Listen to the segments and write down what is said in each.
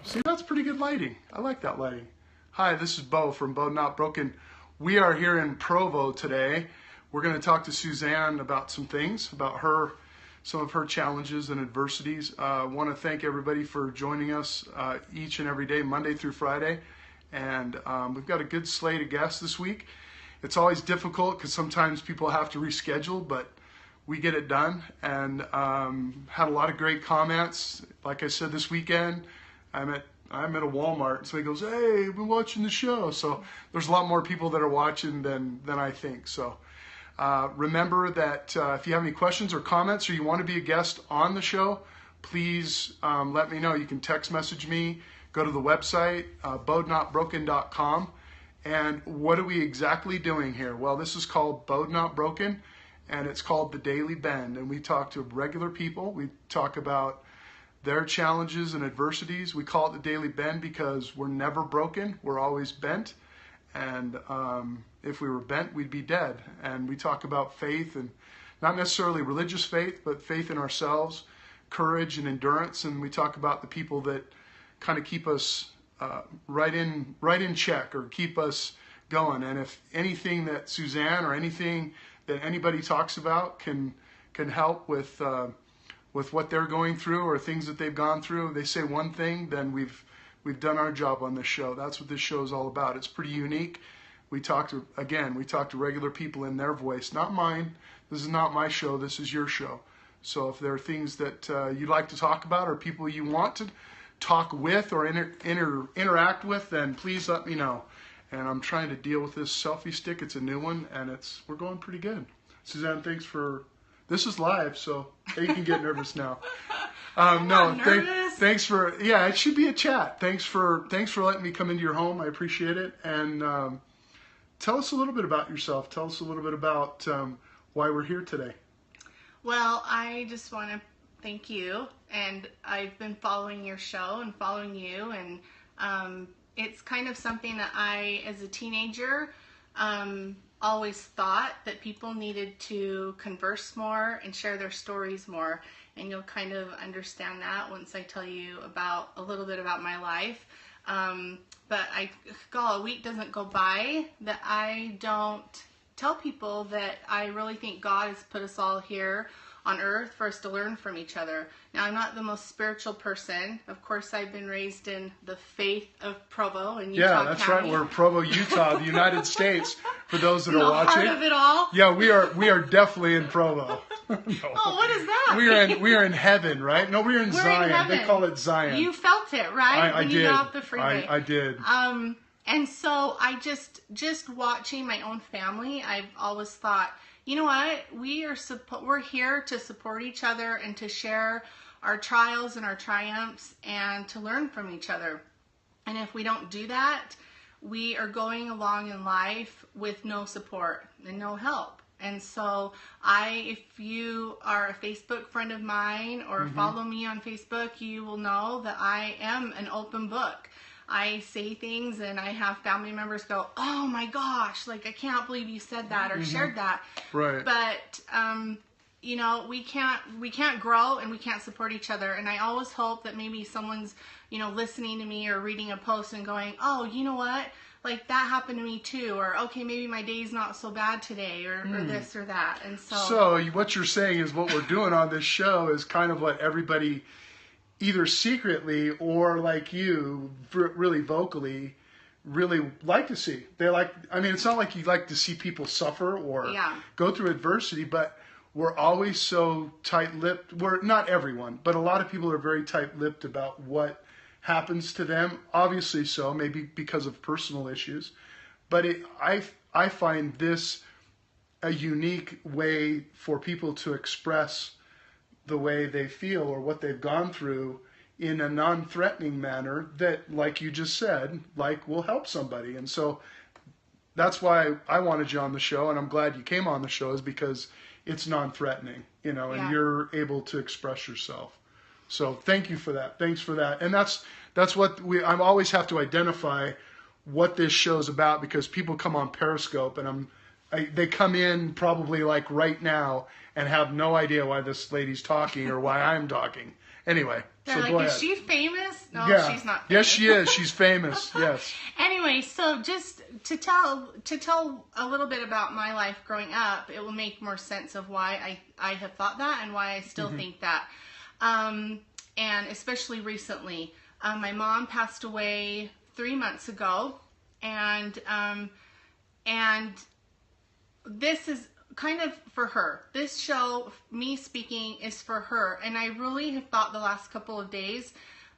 See, that's pretty good lighting. I like that lighting. Hi, this is Beau from BEAU'D Not Broken. We are here in Provo today. We're going to talk to Suzanne about some things, about some of her challenges and adversities. I want to thank everybody for joining us each and every day, Monday through Friday. And we've got a good slate of guests this week. It's always difficult because sometimes people have to reschedule, but we get it done. And had a lot of great comments. Like I said, this weekend, I'm at a Walmart, so he goes, "Hey, we're watching the show." So there's a lot more people that are watching than I think. So remember that if you have any questions or comments, or you want to be a guest on the show, please let me know. You can text message me, go to the website, BEAU'D-NOT-BROKEN.com. And what are we exactly doing here? Well, this is called BEAU'D Not Broken, and it's called The Daily Bend. And we talk to regular people. We talk about their challenges and adversities. We call it The Daily Bend because we're never broken. We're always bent. And if we were bent, we'd be dead. And we talk about faith, and not necessarily religious faith, but faith in ourselves, courage and endurance. And we talk about the people that kind of keep us right in check, or keep us going. And if anything that Suzanne or anything that anybody talks about can help with what they're going through, or things that they've gone through, they say one thing, then we've done our job on this show. That's what this show is all about. It's pretty unique. We talk to regular people in their voice, not mine. This is not my show. This is your show. So if there are things that you'd like to talk about, or people you want to talk with or interact with, then please let me know. And I'm trying to deal with this selfie stick. It's a new one, and we're going pretty good. Suzanne, thanks for... This is live, so you can get nervous now. Thanks for, yeah, it should be a chat. Thanks for letting me come into your home. I appreciate it. And tell us a little bit about yourself. Tell us a little bit about why we're here today. Well, I just want to thank you. And I've been following your show and following you. And it's kind of something that I, as a teenager, always thought that people needed to converse more and share their stories more, and you'll kind of understand that once I tell you a little bit about my life. But a week doesn't go by that I don't tell people that I really think God has put us all here on earth for us to learn from each other. Now, I'm not the most spiritual person. Of course, I've been raised in the faith of Provo in Utah County. Yeah, that's right. We're Provo, Utah, the United States, for those that are watching. The heart of it all? Yeah, we are definitely in Provo. No. Oh, what is that? We are in heaven, right? No, we're in Zion. They call it Zion. You felt it, right? I when did. You got off the freeway. I did. And so I just watching my own family, I've always thought, you know what? We're here to support each other and to share our trials and our triumphs and to learn from each other. And if we don't do that, we are going along in life with no support and no help. And so if you are a Facebook friend of mine or follow me on Facebook, you will know that I am an open book. I say things and I have family members go, "Oh my gosh, like I can't believe you said that or shared that." Right. But we can't grow and we can't support each other. And I always hope that maybe someone's, listening to me or reading a post and going, "Oh, you know what? Like that happened to me too," or "Okay, maybe my day's not so bad today," or this or that. And so what you're saying is what we're doing on this show is kind of what everybody, either secretly or like you, really vocally, really like to see. It's not like you like to see people suffer or go through adversity, but we're always so tight-lipped. Not everyone, but a lot of people are very tight-lipped about what happens to them. Obviously so, maybe because of personal issues. But I find this a unique way for people to express the way they feel or what they've gone through in a non-threatening manner that, like you just said, will help somebody. And so that's why I wanted you on the show, and I'm glad you came on the show, is because it's non-threatening, and you're able to express yourself. So thank you for that. Thanks for that. And that's what I always have to identify what this show's about, because people come on Periscope and they come in probably like right now and have no idea why this lady's talking or why I'm talking. Anyway, They're So like, go is ahead. she famous? No, Yeah. she's not famous. Yes, she is. She's famous. Yes. Anyway, so just to tell a little bit about my life growing up, it will make more sense of why I have thought that and why I still think that. And especially recently, my mom passed away 3 months ago, and this is kind of for her. This show, me speaking, is for her, and I really have thought the last couple of days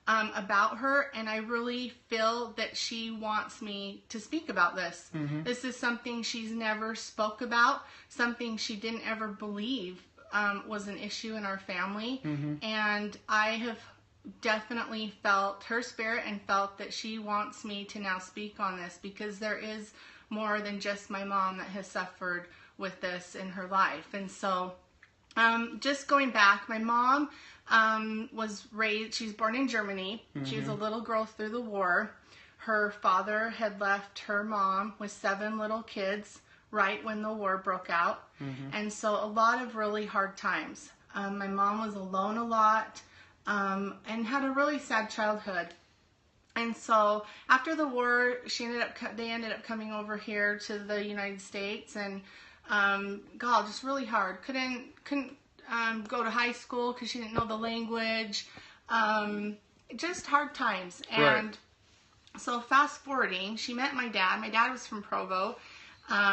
about her, and I really feel that she wants me to speak about this. This is something she's never spoke about, something she didn't ever believe was an issue in our family, and I have definitely felt her spirit and felt that she wants me to now speak on this, because there is more than just my mom that has suffered with this in her life. And so just going back, my mom was raised, she's born in Germany. She was a little girl through the war. Her father had left her mom with 7 little kids right when the war broke out. And so a lot of really hard times. My mom was alone a lot and had a really sad childhood. And so after the war, they ended up coming over here to the United States, and God, just really hard. Couldn't go to high school because she didn't know the language. Just hard times. And so fast forwarding, she met my dad. My dad was from Provo.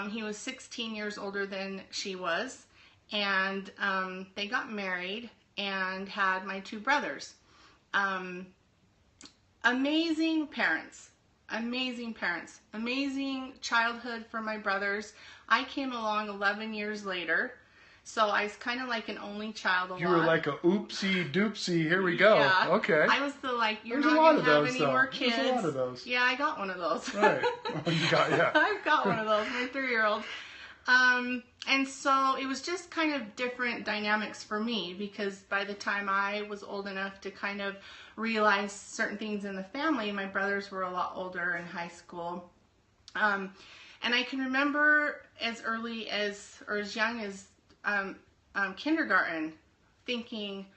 He was 16 years older than she was, and they got married and had my 2 brothers. Amazing parents, amazing childhood for my brothers. I came along 11 years later, so I was kind of like an only child a lot. You were like a oopsie doopsie. Here we go. Yeah. Okay. I was the like, you're There's not a lot going of to have those, any though. more kids. There's a lot of those. Yeah, I got one of those. Right. You got, yeah. I've got one of those, my 3-year-old. And so it was just kind of different dynamics for me, because by the time I was old enough to kind of realize certain things in the family, my brothers were a lot older in high school. And I can remember as early as, or as young as kindergarten, thinking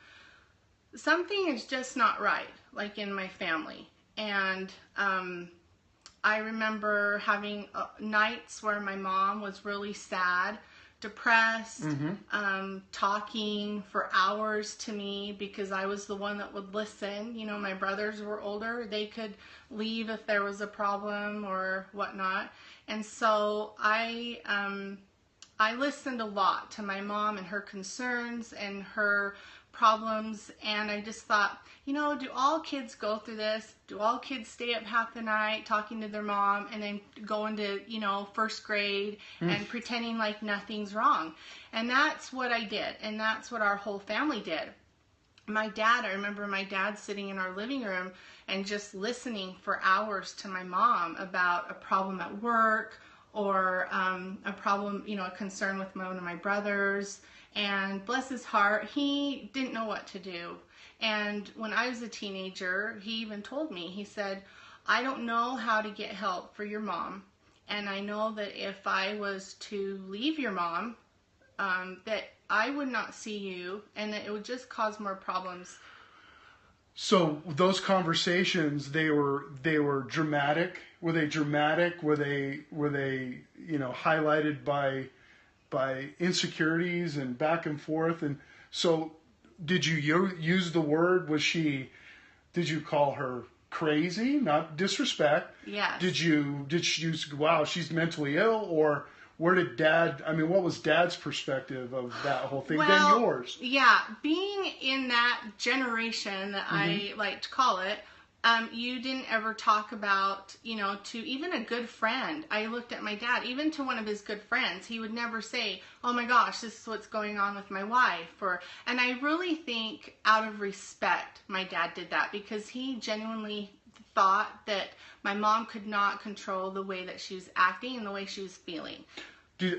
something is just not right, like in my family. And I remember having nights where my mom was really sad, depressed, talking for hours to me, because I was the one that would listen. You know, my brothers were older. They could leave if there was a problem or whatnot. And so I listened a lot to my mom and her concerns and her problems, and I just thought, you know, do all kids go through this? Do all kids stay up half the night talking to their mom and then go into, you know, first grade and pretending like nothing's wrong? And that's what I did, and that's what our whole family did. My dad, I remember my dad sitting in our living room and just listening for hours to my mom about a problem at work, or a problem, you know, a concern with one of my brothers. And bless his heart, he didn't know what to do. And when I was a teenager, he even told me, he said, I don't know how to get help for your mom. And I know that if I was to leave your mom, that I would not see you, and that it would just cause more problems. So those conversations, they were dramatic. Were they dramatic? Were they you know, highlighted by insecurities and back and forth? And so did you use the word? Did you call her crazy? Not disrespect. Yes. Did you use, wow, she's mentally ill? Or what was Dad's perspective of that whole thing than yours? Yeah, being in that generation that I like to call it, you didn't ever talk about, you know, to even a good friend. I looked at my dad, even to one of his good friends, he would never say, oh my gosh, this is what's going on with my wife. And I really think out of respect, my dad did that, because he genuinely thought that my mom could not control the way that she was acting and the way she was feeling.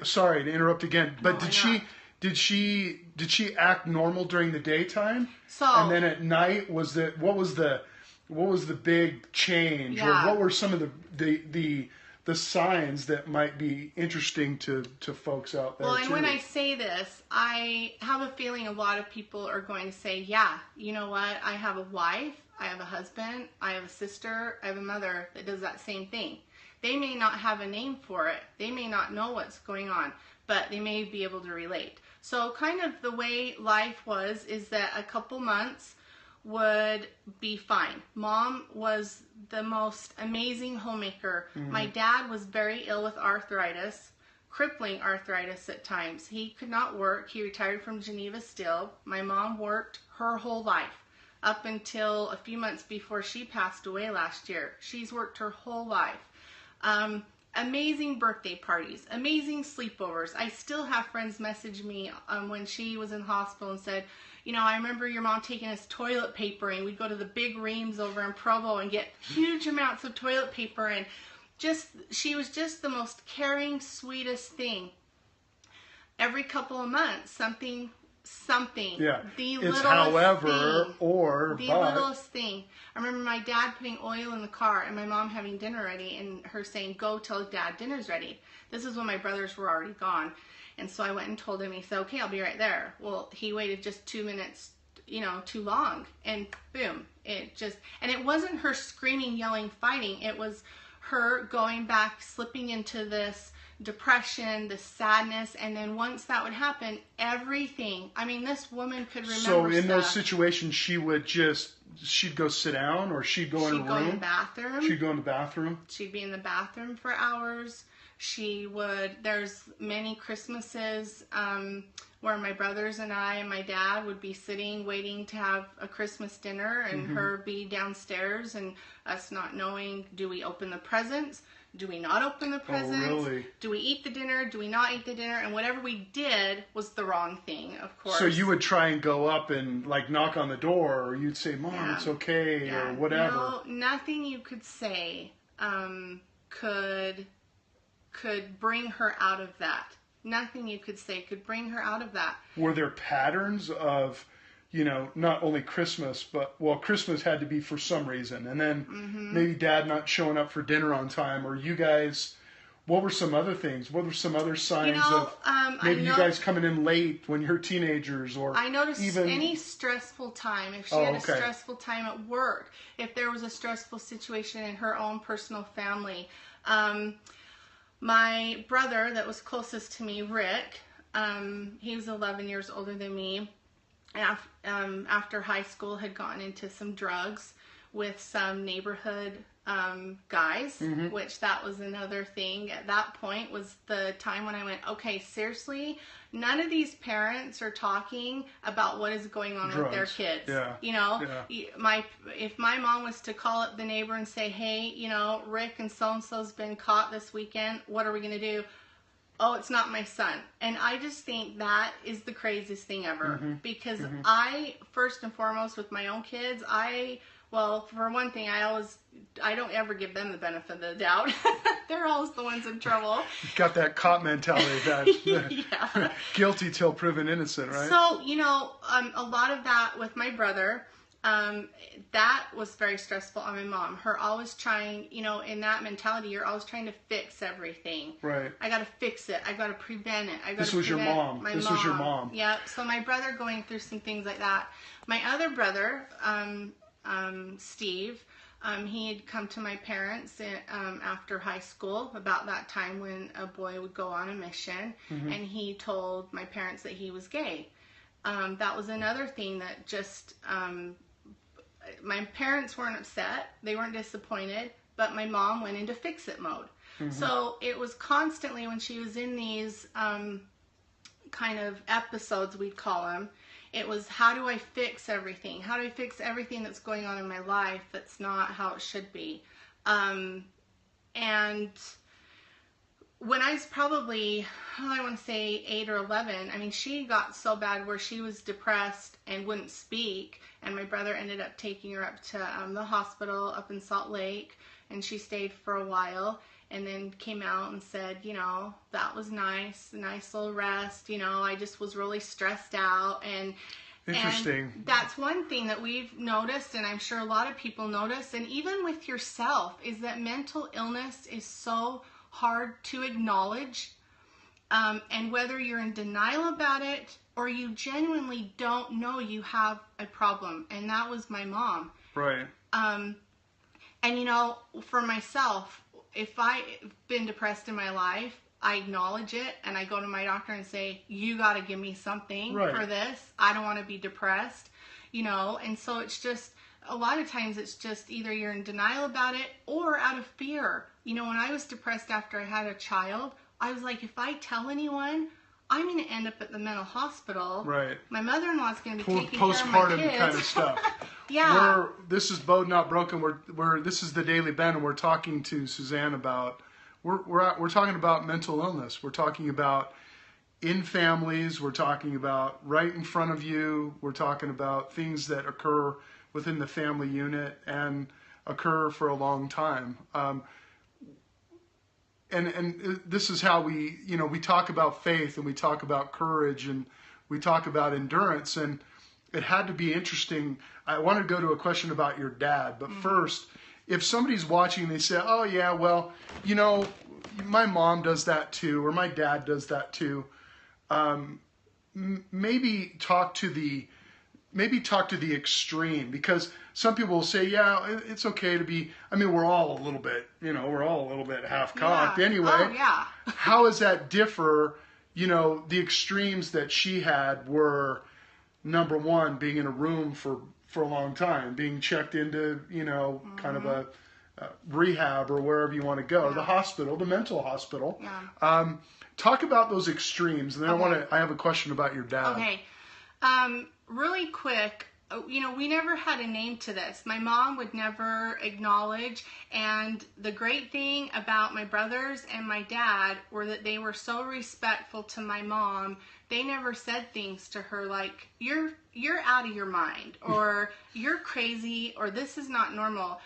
Sorry to interrupt again, but No, did she act normal during the daytime? So, and then at night, what was the big change? Yeah. Or what were some of the the signs that might be interesting to folks out there. Well, and too. when I say this, I have a feeling a lot of people are going to say, yeah, you know what? I have a wife, I have a husband, I have a sister, I have a mother that does that same thing. They may not have a name for it. They may not know what's going on, but they may be able to relate. So kind of the way life was is that a couple months would be fine. Mom was the most amazing homemaker. My dad was very ill with arthritis, crippling arthritis at times. He could not work. He retired from Geneva Steel. My mom worked her whole life up until a few months before she passed away last year. She's worked her whole life. Amazing birthday parties, amazing sleepovers. I still have friends message me when she was in hospital and said, you know, I remember your mom taking us toilet paper, and we'd go to the big Reams over in Provo and get huge amounts of toilet paper, and she was just the most caring, sweetest thing. Every couple of months, something. Yeah. The It's littlest however thing. or The but. littlest thing. I remember my dad putting oil in the car and my mom having dinner ready and her saying, go tell Dad dinner's ready. This is when my brothers were already gone. And so I went and told him. He said, okay, I'll be right there. Well, he waited just 2 minutes, you know, too long. And boom, and it wasn't her screaming, yelling, fighting. It was her going back, slipping into this depression, the sadness, and then once that would happen, everything. I mean, this woman could remember. So in stuff. those situations, she'd go sit down, or she'd go in a room. She'd go in the bathroom. She'd go in the bathroom. She'd be in the bathroom for hours. There's many Christmases where my brothers and I and my dad would be sitting waiting to have a Christmas dinner, and her be downstairs, and us not knowing, do we open the presents? Do we not open the presents? Oh, really? Do we eat the dinner? Do we not eat the dinner? And whatever we did was the wrong thing, of course. So you would try and go up and like knock on the door, or you'd say, Mom, Yeah. it's okay, Yeah. or whatever. No, nothing you could say could bring her out of that. Nothing you could say could bring her out of that. Were there patterns of, you know, not only Christmas, but, well, Christmas had to be for some reason, and then maybe Dad not showing up for dinner on time, or you guys, what were some other things? What were some other signs of maybe you guys coming in late when you're teenagers, or I noticed even any stressful time, if she had a stressful time at work, if there was a stressful situation in her own personal family. My brother that was closest to me, Rick, he was 11 years older than me. After high school, had gone into some drugs with some neighborhood guys, which that was another thing. At that point was the time when I went, okay, seriously, none of these parents are talking about what is going on with their kids. Yeah. You know, if my mom was to call up the neighbor and say, hey, you know, Rick and so-and-so's been caught this weekend, what are we going to do? Oh, it's not my son. And I just think that is the craziest thing ever. Because I, first and foremost, with my own kids, well, for one thing, I don't ever give them the benefit of the doubt. They're always the ones in trouble. got that cop mentality, that Yeah. guilty till proven innocent, right? So, you know, a lot of that with my brother, that was very stressful on my mom. Her always trying, you know, in that mentality, you're always trying to fix everything. Right. I got to fix it. I got to prevent it. This was your mom. This was your mom. Yep. So my brother going through some things like that. My other brother, Steve, he had come to my parents after high school about that time when a boy would go on a mission, and he told my parents that he was gay. That was another thing that just, my parents weren't upset, they weren't disappointed, but my mom went into fix-it mode. So it was constantly when she was in these kind of episodes, we'd call them, it was, how do I fix everything? How do I fix everything that's going on in my life that's not how it should be? And when I was probably, I want to say 8 or 11, I mean, she got so bad where she was depressed and wouldn't speak, and my brother ended up taking her up to the hospital up in Salt Lake, and she stayed for a while, and then came out and said, you know, that was nice, a nice little rest, you know, I just was really stressed out, and Interesting. And that's one thing that we've noticed, and I'm sure a lot of people notice, and even with yourself, is that mental illness is so hard to acknowledge. And whether you're in denial about it or you genuinely don't know you have a problem. And that was my mom. Right. And you know, for myself, if I've been depressed in my life, I acknowledge it and I go to my doctor and say, you got to give me something for this. I don't want to be depressed, you know. And so it's just, a lot of times it's just either you're in denial about it or out of fear. You know, when I was depressed after I had a child, I was like, if I tell anyone, I'm going to end up at the mental hospital. Right. My mother-in-law's going to be taking care of my Postpartum kids. kind of stuff. Yeah. This is BEAU'D Not Broken. This is the Daily Bend, and we're talking to Suzanne about we're talking about mental illness. We're talking about in families. We're talking about right in front of you. We're talking about things that occur within the family unit and occur for a long time. And this is how we talk about faith and we talk about courage and we talk about endurance. And it had to be interesting. I want to go to a question about your dad, but first, if somebody's watching, they say, "Oh yeah, well, you know, my mom does that too, or my dad does that too." Maybe talk to the extreme, because some people will say, yeah, it's okay to be, I mean, we're all a little bit half-cocked anyway. Oh, yeah. How does that differ? You know, the extremes that she had were, number one, being in a room for a long time, being checked into, you know, kind of a rehab or wherever you want to go, the hospital, the mental hospital. Yeah. Talk about those extremes, and then I have a question about your dad. Okay. Really quick, you know, we never had a name to this. My mom would never acknowledge, and the great thing about my brothers and my dad were that they were so respectful to my mom. They never said things to her like, you're out of your mind, or you're crazy, or this is not normal.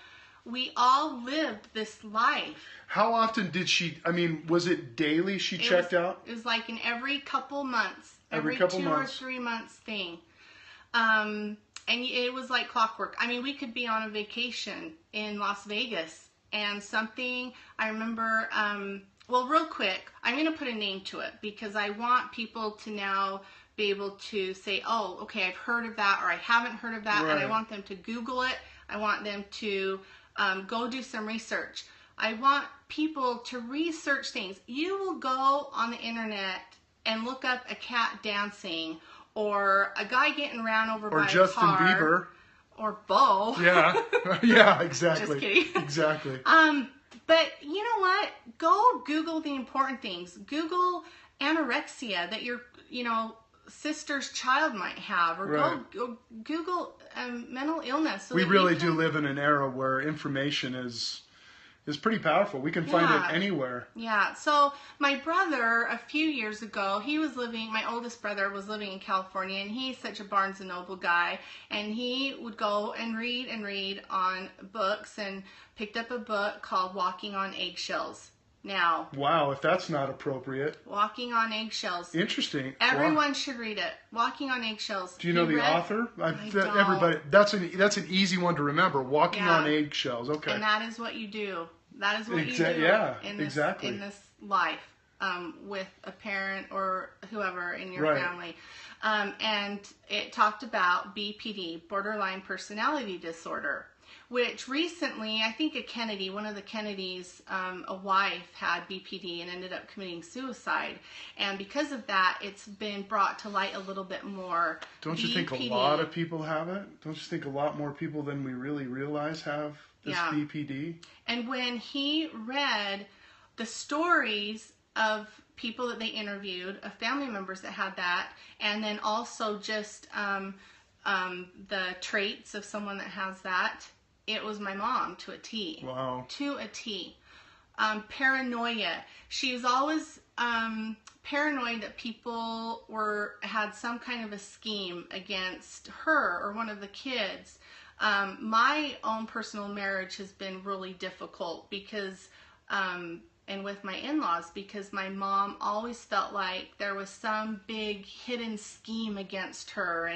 We all lived this life. How often did she, I mean, was it daily she checked out? It was like in every couple months. Every couple 2 months. or 3 months thing. And it was like clockwork. I mean, we could be on a vacation in Las Vegas and something, I remember, well, real quick, I'm going to put a name to it because I want people to now be able to say, oh, okay, I've heard of that, or I haven't heard of that, and I want them to Google it. I want them to go do some research. I want people to research things. You will go on the internet and look up a cat dancing, or a guy getting ran over by Justin a car. Bieber. Or Beau. Yeah, yeah, exactly. Just kidding. Exactly. But you know what? Go Google the important things. Google anorexia that your, you know, sister's child might have, or go Google mental illness. So we really do live in an era where information is pretty powerful. We can find it anywhere. Yeah. So my brother, a few years ago, my oldest brother was living in California, and he's such a Barnes & Noble guy, and he would go and read on books, and picked up a book called Walking on Eggshells. Now. Wow, if that's not appropriate. Walking on Eggshells. Interesting. Everyone should read it. Walking on Eggshells. Do you know the author? Everybody. That's an easy one to remember. Walking on Eggshells. Okay. And that is what you do. That is what you do in this life, with a parent or whoever in your family. And it talked about BPD, borderline personality disorder, which recently, I think one of the Kennedys, a wife had BPD and ended up committing suicide. And because of that, it's been brought to light a little bit more. Don't you think a lot of people have it? Don't you think a lot more people than we really realize have this BPD? And when he read the stories of people that they interviewed, of family members that had that, and then also just the traits of someone that has that, it was my mom to a T. Wow. To a T. Paranoia. She was always paranoid that people had some kind of a scheme against her or one of the kids. My own personal marriage has been really difficult because, and with my in-laws, because my mom always felt like there was some big hidden scheme against her,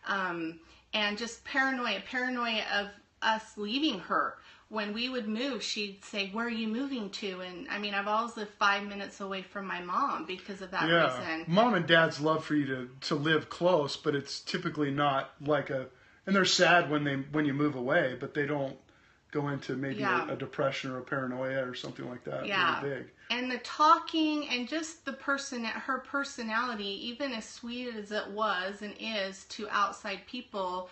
and just paranoia of us leaving her. when we would move, she'd say, "Where are you moving to?" And I mean, I've always lived 5 minutes away from my mom because of that reason. Mom and dad's love for you to live close, but it's typically not like and they're sad when you move away, but they don't go into maybe a depression or a paranoia or something like that. Yeah. Really big. And the talking and just her personality, even as sweet as it was and is to outside people,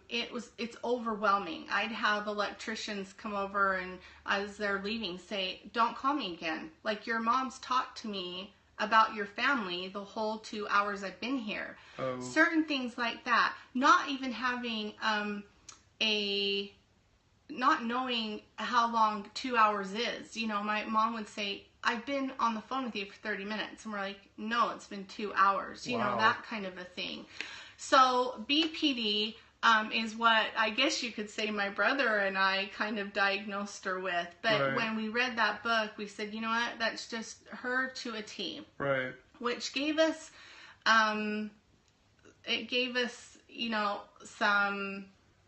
it's overwhelming. I'd have electricians come over and as they're leaving say, "Don't call me again. Like, your mom's talked to me about your family the whole 2 hours I've been here." Oh. Certain things like that. Not even having not knowing how long 2 hours is. You know, my mom would say, "I've been on the phone with you for 30 minutes. And we're like, "No, it's been 2 hours. You know, that kind of a thing. So BPD is what I guess you could say my brother and I kind of diagnosed her with. But when we read that book, we said, you know what, that's just her to a T. Right. Which gave us, you know,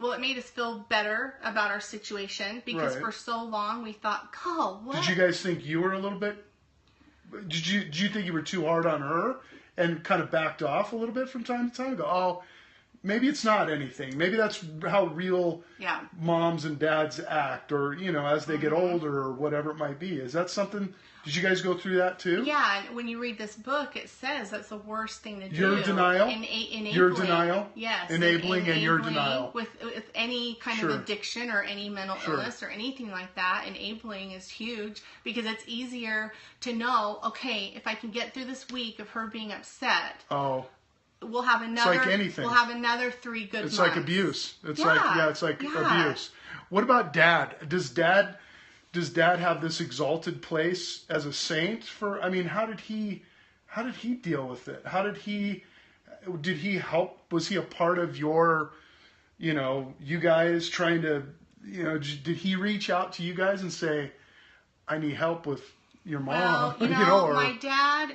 it made us feel better about our situation because for so long we thought, "God, what?" Did you guys think you were a little bit, did you think you were too hard on her and kind of backed off a little bit from time to time? Go, "Oh, maybe it's not anything. Maybe that's how real moms and dads act," or, you know, as they get older or whatever it might be. Is that something, did you guys go through that too? Yeah, and when you read this book, it says that's the worst thing to do. Your denial? Enabling. Your denial? Yes. Enabling and your denial. With any kind of addiction or any mental illness or anything like that, enabling is huge because it's easier to know, okay, if I can get through this week of her being upset. Oh. We'll have another. It's like anything. We'll have another 3 good months. It's like abuse. It's like abuse. What about dad? Does dad have this exalted place as a saint for? I mean, how did he deal with it? Did he help? Was he a part of your, you know, you guys trying to, you know, did he reach out to you guys and say, "I need help with your mom"? Well, you know, my dad,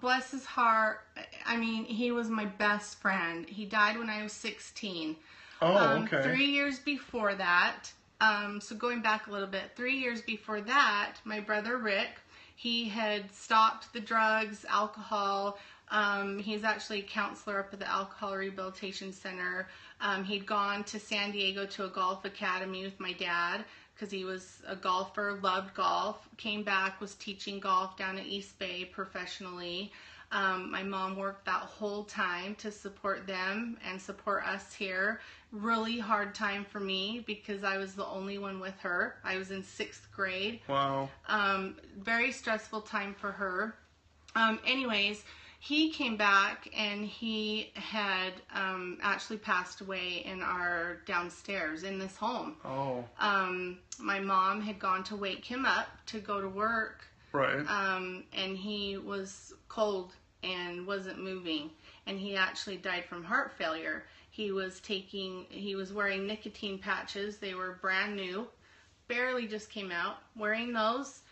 bless his heart, I mean, he was my best friend. He died when I was 16. Oh, okay. 3 years before that, so going back a little bit, 3 years before that, my brother Rick, he had stopped the drugs, alcohol. He's actually a counselor up at the Alcohol Rehabilitation Center. He'd gone to San Diego to a golf academy with my dad because he was a golfer, loved golf, came back, was teaching golf down at East Bay professionally. My mom worked that whole time to support them and support us here. Really hard time for me because I was the only one with her. I was in 6th grade. Wow. Very stressful time for her. Anyways, he came back and he had actually passed away in our downstairs in this home. Oh. My mom had gone to wake him up to go to work. Right. And he was cold and wasn't moving. And he actually died from heart failure. He was wearing nicotine patches. They were brand new, barely just came out, wearing those,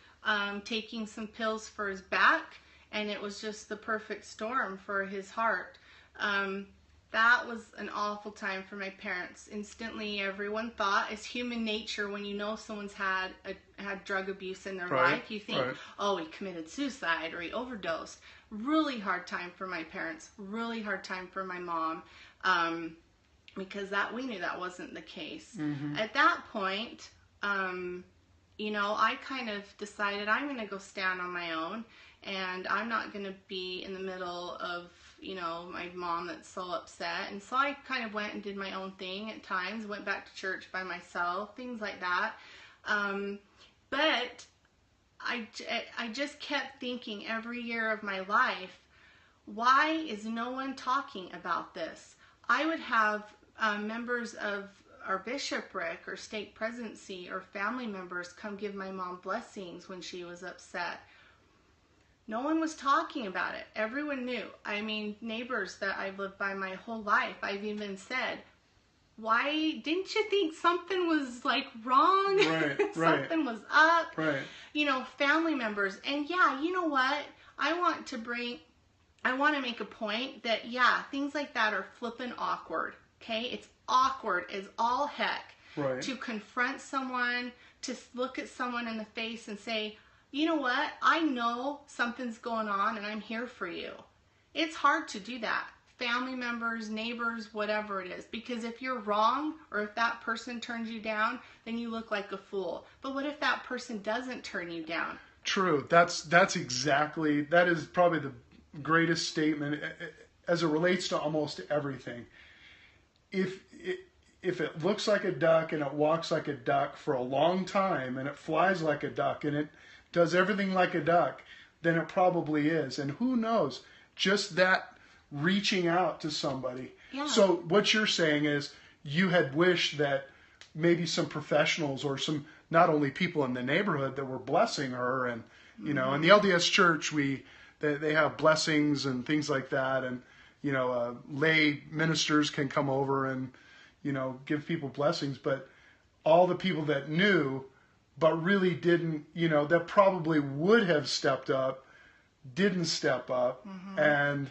taking some pills for his back, and it was just the perfect storm for his heart. That was an awful time for my parents. Instantly, everyone thought, it's human nature when you know someone's had drug abuse in their life, you think, oh, he committed suicide or he overdosed. Really hard time for my parents. Really hard time for my mom, because we knew that wasn't the case. Mm-hmm. At that point, you know, I kind of decided I'm going to go stand on my own, and I'm not going to be in the middle of, you know, my mom that's so upset. And so I kind of went and did my own thing at times, went back to church by myself, things like that. But I just kept thinking every year of my life, why is no one talking about this? I would have members of our bishopric or stake presidency or family members come give my mom blessings when she was upset. No one was talking about it. Everyone knew. I mean, neighbors that I've lived by my whole life, I've even said, why didn't you think something was like wrong? Right, Something was up. Right. You know, family members. And yeah, you know what? I want to make a point that, yeah, things like that are flippin' awkward. Okay? It's awkward as all heck. Right. to confront someone, to look at someone in the face and say, you know what, I know something's going on and I'm here for you. It's hard to do that. Family members, neighbors, whatever it is. Because if you're wrong or if that person turns you down, then you look like a fool. But what if that person doesn't turn you down? True. That is probably the greatest statement as it relates to almost everything. If it looks like a duck and it walks like a duck for a long time and it flies like a duck and it does everything like a duck, then it probably is. And who knows, just that reaching out to somebody. Yeah. So what you're saying is you had wished that maybe some professionals or some, not only people in the neighborhood that were blessing her, and you know, in the LDS Church they have blessings and things like that, and you know, lay ministers can come over and you know, give people blessings, but all the people that knew but really didn't, you know, that probably would have stepped up, didn't step up. And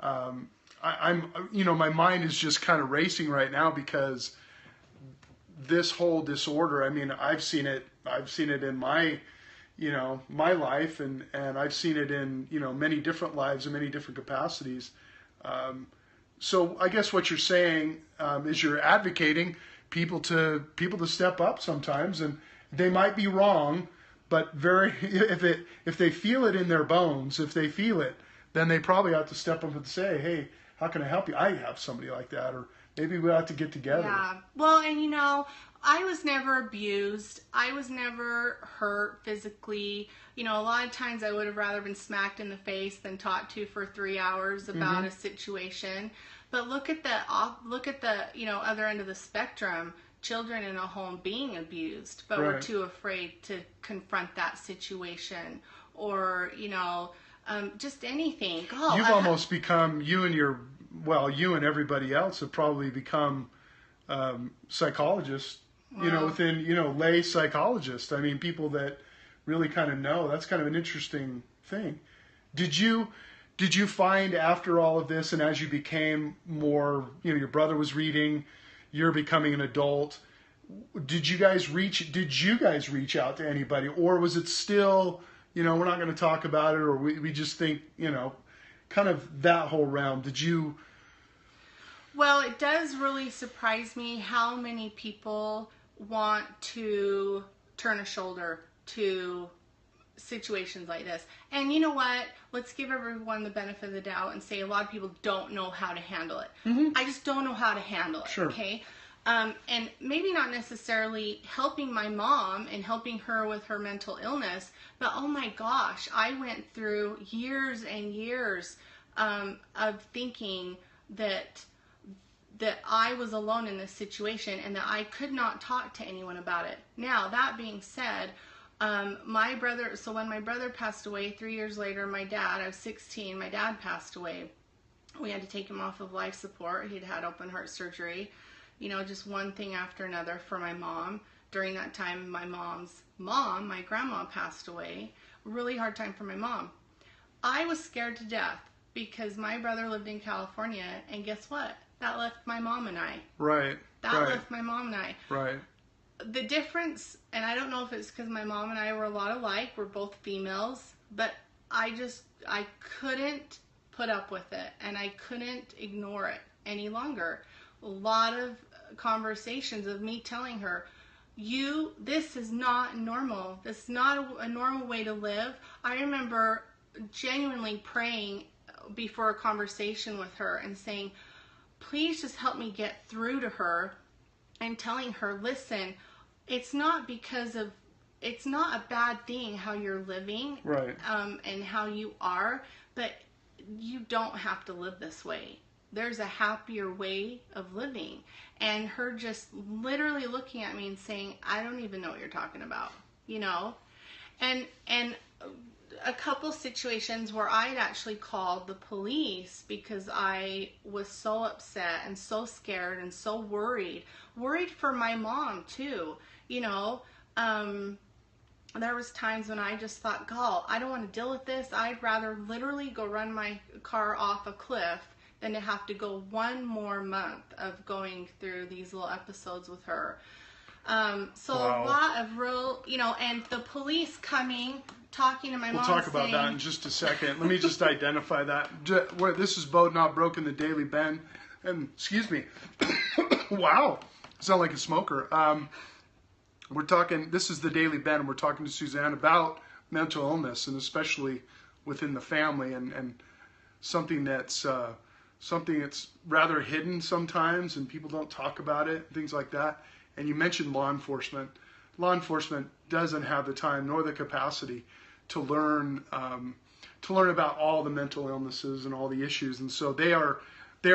I'm, you know, my mind is just kind of racing right now because this whole disorder, I mean, I've seen it in my, you know, my life, and I've seen it in, you know, many different lives in many different capacities. So I guess what you're saying is you're advocating people to step up sometimes, and they might be wrong, but if they feel it in their bones, if they feel it, then they probably ought to step up and say, hey, how can I help you? I have somebody like that, or maybe we ought to get together. Yeah. Well, and you know, I was never abused. I was never hurt physically. You know, a lot of times I would have rather been smacked in the face than talked to for 3 hours about a situation. But look at the you know, other end of the spectrum. Children in a home being abused, but we're too afraid to confront that situation, or you know, just anything. Oh, You've almost become, you and everybody else have probably become psychologists, you know, within, you know, lay psychologists. I mean, people that really kind of know. That's kind of an interesting thing. Did you find after all of this, and as you became more, you know, your brother was reading, you're becoming an adult, did you guys reach out to anybody, or was it still, you know, we're not going to talk about it, or we just think, you know, kind of that whole realm? Did you? Well, it does really surprise me how many people want to turn a shoulder to situations like this. And you know what? Let's give everyone the benefit of the doubt and say a lot of people don't know how to handle it. I just don't know how to handle it. Sure. Okay. And maybe not necessarily helping my mom and helping her with her mental illness, but oh my gosh, I went through years and years of thinking that I was alone in this situation and that I could not talk to anyone about it. Now, that being said, my brother, so when my brother passed away 3 years later, I was 16, my dad passed away. We had to take him off of life support. He'd had open heart surgery, you know, just one thing after another for my mom. During that time, my mom's mom, my grandma, passed away. Really hard time for my mom. I was scared to death because my brother lived in California, and guess what? That left my mom and I. Right. That left my mom and I. Right. The difference, and I don't know if it's because my mom and I were a lot alike, we're both females, but I couldn't put up with it, and I couldn't ignore it any longer. A lot of conversations of me telling her, this is not normal. This is not a normal way to live. I remember genuinely praying before a conversation with her and saying, please just help me get through to her, and telling her, listen, it's not a bad thing how you're living, right, and how you are, but you don't have to live this way. There's a happier way of living. And her just literally looking at me and saying, I don't even know what you're talking about, you know? And a couple situations where I'd actually called the police because I was so upset and so scared and so worried for my mom too, you know. There was times when I just thought, God, I don't want to deal with this. I'd rather literally go run my car off a cliff than to have to go one more month of going through these little episodes with her. So Wow. a lot of real, and the police coming, talking to my We'll mom. talk about that in just a second. Let me just identify that. This is BEAU'D, Not Broken, the Daily Ben. And, excuse me. Wow. I sound like a smoker. This is the Daily Ben, and we're talking to Suzanne about mental illness, and especially within the family, and something that's rather hidden sometimes, and people don't talk about it, things like that. And you mentioned law enforcement. Law enforcement doesn't have the time nor the capacity to learn about all the mental illnesses and all the issues, and so they are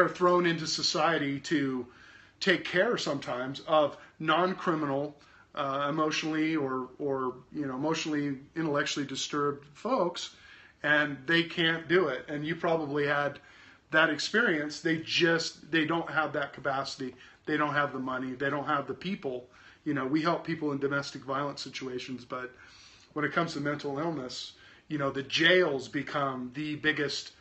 thrown into society to take care sometimes of non-criminal, emotionally or emotionally, intellectually disturbed folks, and they can't do it. And you probably had that experience. They don't have that capacity. They don't have the money. They don't have the people. We help people in domestic violence situations, but when it comes to mental illness, the jails become the biggest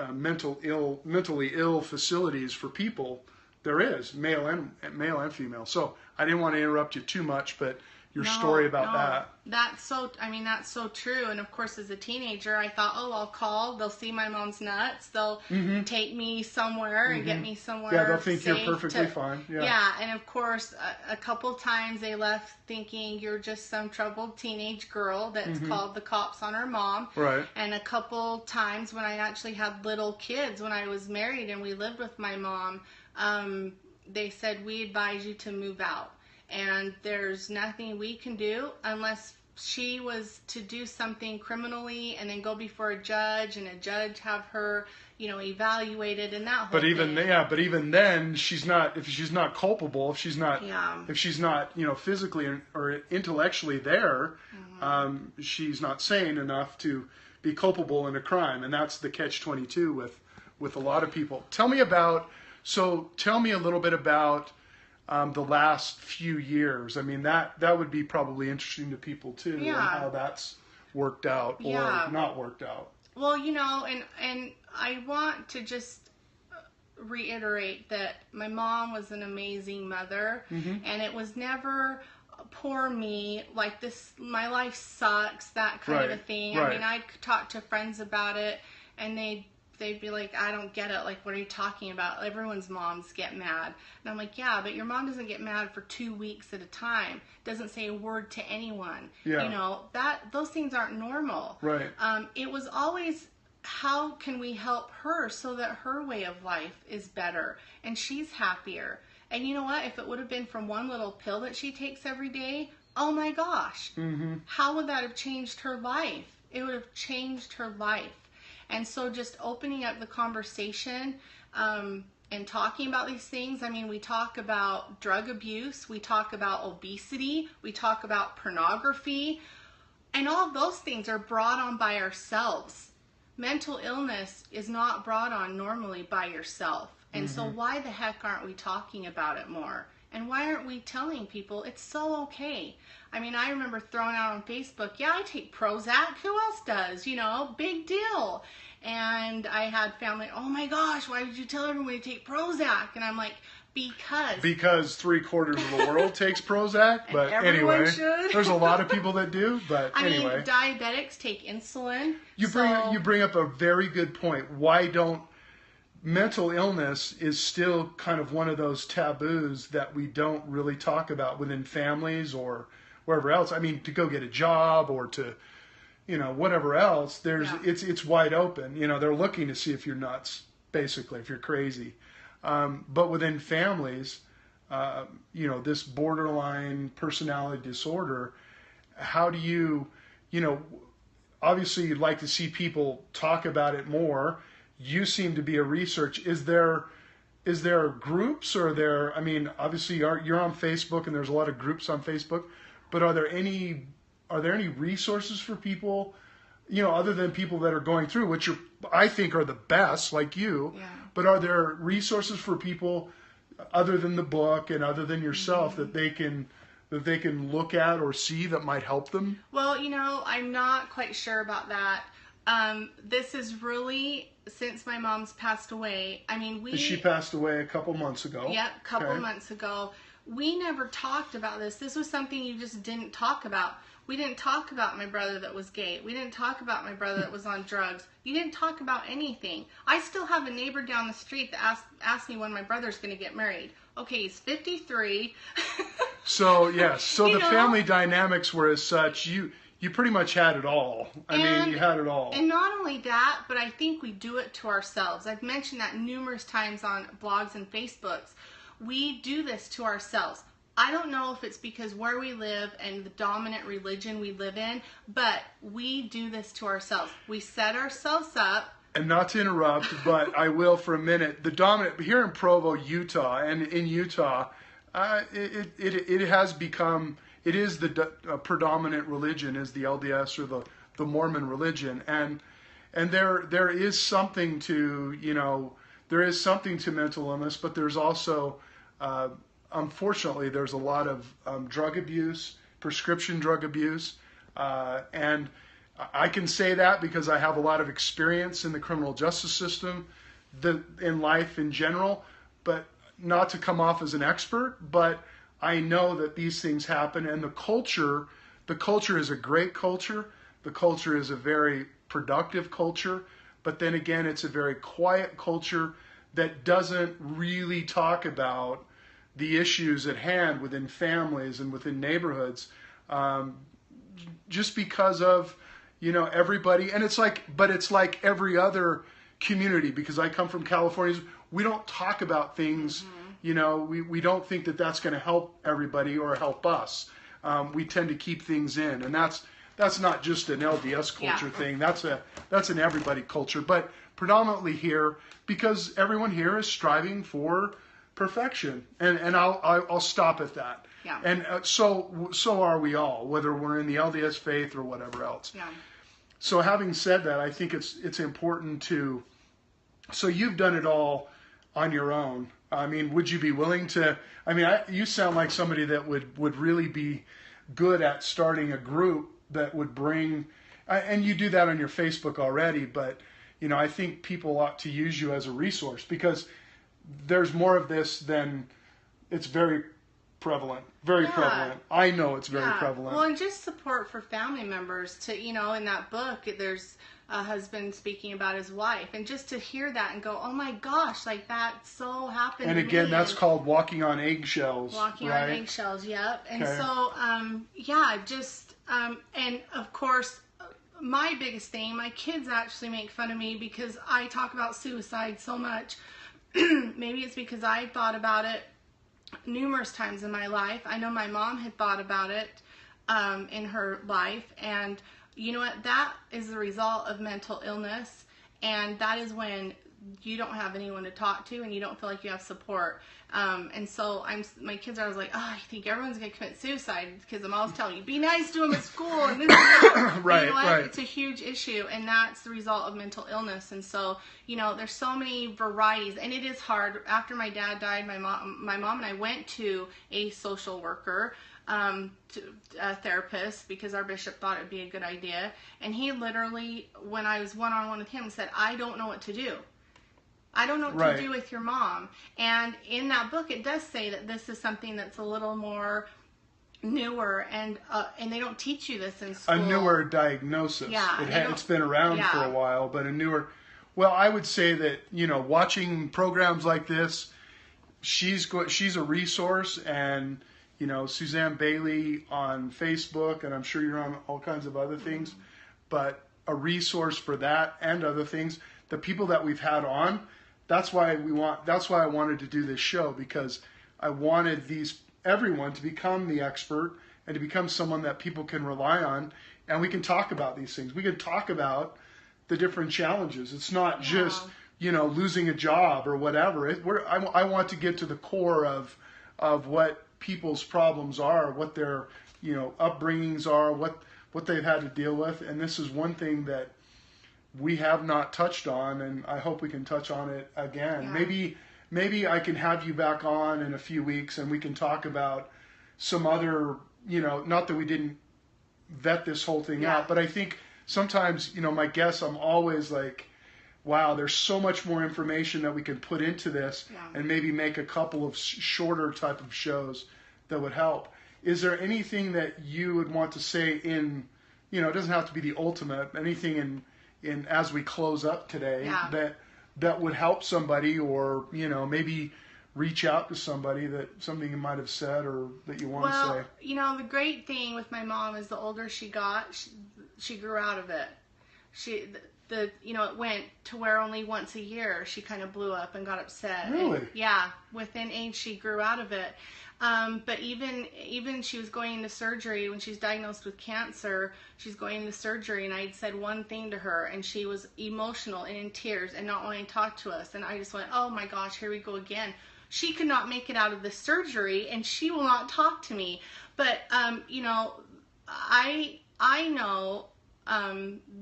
mentally ill facilities for people there is, male and female. So I didn't want to interrupt you too much, but your story about that. That's so true. And of course, as a teenager, I thought, I'll call. They'll see my mom's nuts. They'll take me somewhere and get me somewhere. Yeah, they'll think safe you're perfectly fine. Yeah, and of course, a couple times they left thinking you're just some troubled teenage girl that's called the cops on her mom. Right. And a couple times when I actually had little kids, when I was married and we lived with my mom, they said, we advise you to move out. And there's nothing we can do unless she was to do something criminally and then go before a judge, and a judge have her, evaluated, and that whole But even thing. but even then, if she's not culpable, if she's not physically or intellectually there, she's not sane enough to be culpable in a crime, and that's the catch-22 with a lot of people. Tell me a little bit about the last few years. I mean, that would be probably interesting to people too, and how that's worked out or not worked out. Well, and I want to just reiterate that my mom was an amazing mother, and it was never poor me, like this, my life sucks, that kind of a thing. Right. I mean, I'd talk to friends about it, and they'd be like, I don't get it. Like, what are you talking about? Everyone's moms get mad. And I'm like, yeah, but your mom doesn't get mad for 2 weeks at a time. Doesn't say a word to anyone. Yeah. Those things aren't normal. Right. It was always, how can we help her so that her way of life is better and she's happier? And you know what? If it would have been from one little pill that she takes every day, oh my gosh, how would that have changed her life? It would have changed her life. And so just opening up the conversation and talking about these things. I mean, we talk about drug abuse, we talk about obesity, we talk about pornography, and all of those things are brought on by ourselves. Mental illness is not brought on normally by yourself. And so why the heck aren't we talking about it more? And why aren't we telling people it's so okay? I mean, I remember throwing out on Facebook, I take Prozac. Who else does? Big deal. And I had family, oh my gosh, why did you tell everyone to take Prozac? And I'm like, because 3/4 of the world takes Prozac. But anyway, should. There's a lot of people that do. But anyway, I mean, diabetics take insulin. You bring up a very good point. Why don't mental illness is still kind of one of those taboos that we don't really talk about within families or wherever else. I mean, to go get a job or to, whatever else, it's wide open. They're looking to see if you're nuts, basically, if you're crazy. But within families, this borderline personality disorder, how do you, obviously you'd like to see people talk about it more. You seem to be a research. Is there groups, or obviously you're on Facebook and there's a lot of groups on Facebook, but are there any resources for people, other than people that are going through, which I think are the best, like you, but are there resources for people other than the book and other than yourself that they can look at or see that might help them? Well, I'm not quite sure about that. This is really, since my mom's passed away, She passed away a couple months ago. Yep, a couple months ago. we never talked about this. This was something you just didn't talk about. We didn't talk about my brother that was gay. We didn't talk about my brother that was on drugs. You didn't talk about anything. I still have a neighbor down the street that asked me when my brother's going to get married. Okay, he's 53. So, yes. So You the know? family dynamics were as such, you pretty much had it all. I mean, you had it all. And not only that, but I think we do it to ourselves. I've mentioned that numerous times on blogs and Facebooks. We do this to ourselves. I don't know if it's because where we live and the dominant religion we live in, but we do this to ourselves. We set ourselves up. And not to interrupt, but I will for a minute. The dominant here in Provo, Utah, and in Utah, it has become, it is the predominant religion is the LDS or the Mormon religion, and there is something to, you know, there is something to mental illness, but there's also unfortunately, there's a lot of drug abuse, prescription drug abuse, and I can say that because I have a lot of experience in the criminal justice system, in life in general, but not to come off as an expert, but I know that these things happen, and the culture is a great culture. The culture is a very productive culture, but then again, it's a very quiet culture that doesn't really talk about the issues at hand within families and within neighborhoods, just because of, you know, everybody. And it's like every other community, because I come from California, we don't talk about things, you know, we don't think that that's going to help everybody or help us. We tend to keep things in, and that's not just an LDS culture thing. That's an everybody culture, but predominantly here, because everyone here is striving for perfection, and I'll stop at that. Yeah. And so are we all, whether we're in the LDS faith or whatever else. Yeah. So having said that, I think it's important to. So you've done it all on your own. I mean, would you be willing to? I mean, you sound like somebody that would really be good at starting a group that would bring. And you do that on your Facebook already, but you know, I think people ought to use you as a resource, because there's more of this than it's very prevalent. Very prevalent. I know it's very prevalent. Well, and just support for family members to, you know, in that book, there's a husband speaking about his wife, and just to hear that and go, oh my gosh, like that so happened and to again, me. that's called walking on eggshells. Walking right? on eggshells, yep. And Okay. so, and of course, my biggest thing, my kids actually make fun of me because I talk about suicide so much. Maybe it's because I thought about it numerous times in my life. I know my mom had thought about it in her life, and you know what? That is the result of mental illness, and that is when you don't have anyone to talk to and you don't feel like you have support. And so my kids are always like, oh, I think everyone's going to commit suicide, because I'm always telling you, be nice to them at school and this and that. Right, you know what? right. It's a huge issue, and that's the result of mental illness. And so, you know, there's so many varieties, and it is hard. After my dad died, my mom and I went to a social worker, to a therapist, because our bishop thought it'd be a good idea. And he literally, when I was one-on-one with him, said, I don't know what to do. I don't know what to do with your mom. And in that book, it does say that this is something that's a little more newer, and they don't teach you this in school. A newer diagnosis. Yeah, It's been around for a while, but a newer. Well, I would say that, you know, watching programs like this, she's a resource, and you know, Suzanne Bailey on Facebook, and I'm sure you're on all kinds of other things, but a resource for that and other things. The people that we've had on, that's why I wanted to do this show, because I wanted everyone to become the expert and to become someone that people can rely on, and we can talk about these things. We can talk about the different challenges. It's not just, you know, losing a job or whatever. I want to get to the core of what people's problems are, what their, you know, upbringings are, what they've had to deal with. And this is one thing that we have not touched on, and I hope we can touch on it again. Yeah. Maybe I can have you back on in a few weeks, and we can talk about some other, you know, not that we didn't vet this whole thing out, but I think sometimes, you know, my guests, I'm always like, wow, there's so much more information that we can put into this, and maybe make a couple of shorter type of shows that would help. Is there anything that you would want to say in, it doesn't have to be the ultimate, anything in as we close up today that would help somebody, or, maybe reach out to somebody, that something you might have said or that you want to say? The great thing with my mom is the older she got, she grew out of it. It went to where only once a year she kind of blew up and got upset. Really? And, yeah. Within age, she grew out of it. But even she was going into surgery when she was diagnosed with cancer. She's going into surgery, and I had said one thing to her, and she was emotional and in tears and not wanting to talk to us. And I just went, oh my gosh, here we go again. She could not make it out of the surgery, and she will not talk to me. But I know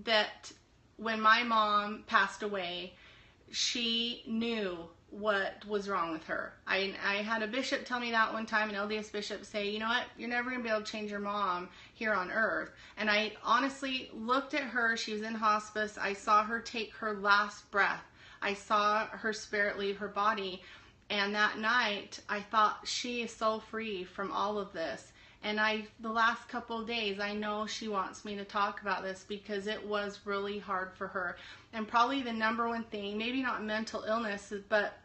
that when my mom passed away, she knew what was wrong with her. I had a bishop tell me that one time, an LDS bishop say, you know what, you're never going to be able to change your mom here on earth. And I honestly looked at her. She was in hospice. I saw her take her last breath. I saw her spirit leave her body. And that night, I thought, she is so free from all of this. And the last couple of days, I know she wants me to talk about this because it was really hard for her. And probably the number one thing, maybe not mental illness, but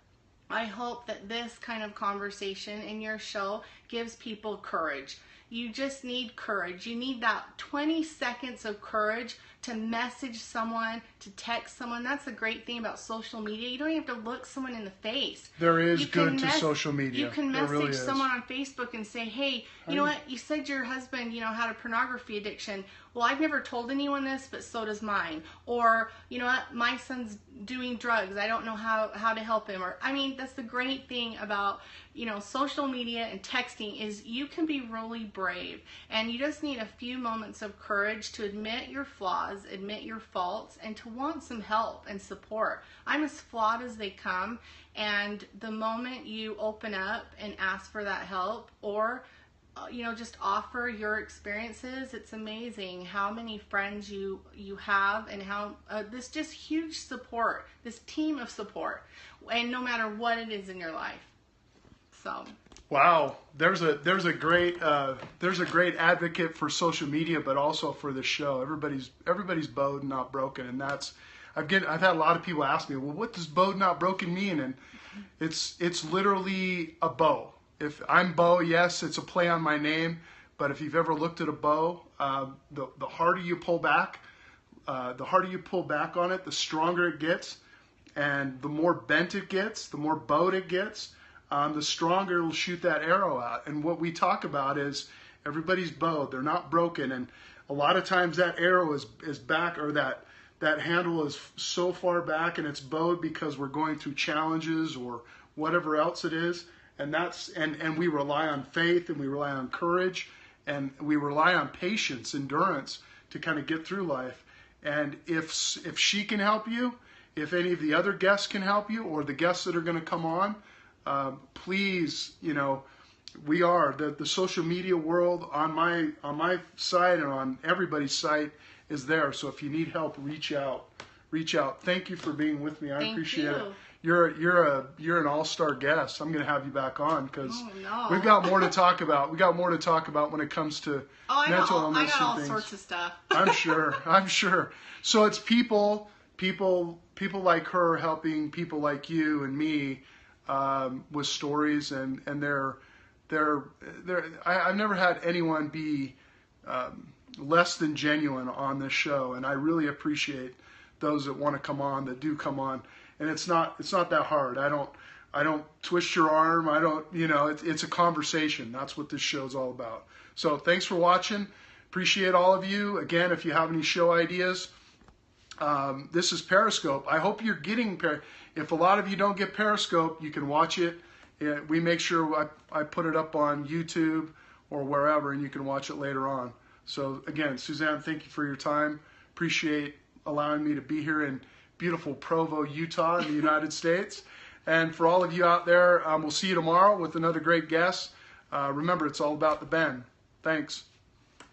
I hope that this kind of conversation in your show gives people courage. You just need courage. You need that 20 seconds of courage to message someone, to text someone. That's the great thing about social media. You don't even have to look someone in the face. There is good to social media. You can message really someone on Facebook and say, hey, you know what? You said your husband, had a pornography addiction. Well, I've never told anyone this, but so does mine. Or, you know what? My son's doing drugs. I don't know how to help him. Or, that's the great thing about, social media and texting is you can be really brave. And you just need a few moments of courage to admit your flaws, admit your faults, and to want some help and support. I'm as flawed as they come. And the moment you open up and ask for that help, or just offer your experiences, it's amazing how many friends you have, and how this just huge support, this team of support, and no matter what it is in your life. So wow, there's a great advocate for social media, but also for the show. Everybody's bowed, not broken, and that's I've had a lot of people ask me, well, what does bowed, not broken mean? And it's literally a bow. If I'm Bo, yes, it's a play on my name, but if you've ever looked at a bow, the harder you pull back on it, the stronger it gets, and the more bent it gets, the more bowed it gets, the stronger it'll shoot that arrow out. And what we talk about is everybody's bowed, they're not broken, and a lot of times that arrow is back, or that handle is so far back, and it's bowed because we're going through challenges or whatever else it is. And we rely on faith, and we rely on courage, and we rely on patience, endurance to kind of get through life. And if she can help you, if any of the other guests can help you, or the guests that are going to come on, please, we are the social media world on my site and on everybody's site is there. So if you need help, reach out. Thank you for being with me. I appreciate it. You're an all-star guest. I'm going to have you back on because we've got more to talk about. We got more to talk about when it comes to mental illness and things. I got all sorts of stuff. I'm sure. So it's people like her helping people like you and me with stories, and I've never had anyone be less than genuine on this show, and I really appreciate those that want to come on, that do come on. And it's not that hard. I don't twist your arm. I don't, it's a conversation. That's what this show's all about. So thanks for watching. Appreciate all of you. Again, if you have any show ideas, this is Periscope. I hope you're getting if a lot of you don't get Periscope, you can watch it. We make sure I put it up on YouTube or wherever, and you can watch it later on. So again, Suzanne, thank you for your time. Appreciate allowing me to be here in beautiful Provo, Utah in the United States. And for all of you out there, we'll see you tomorrow with another great guest. Remember, it's all about the Ben. Thanks.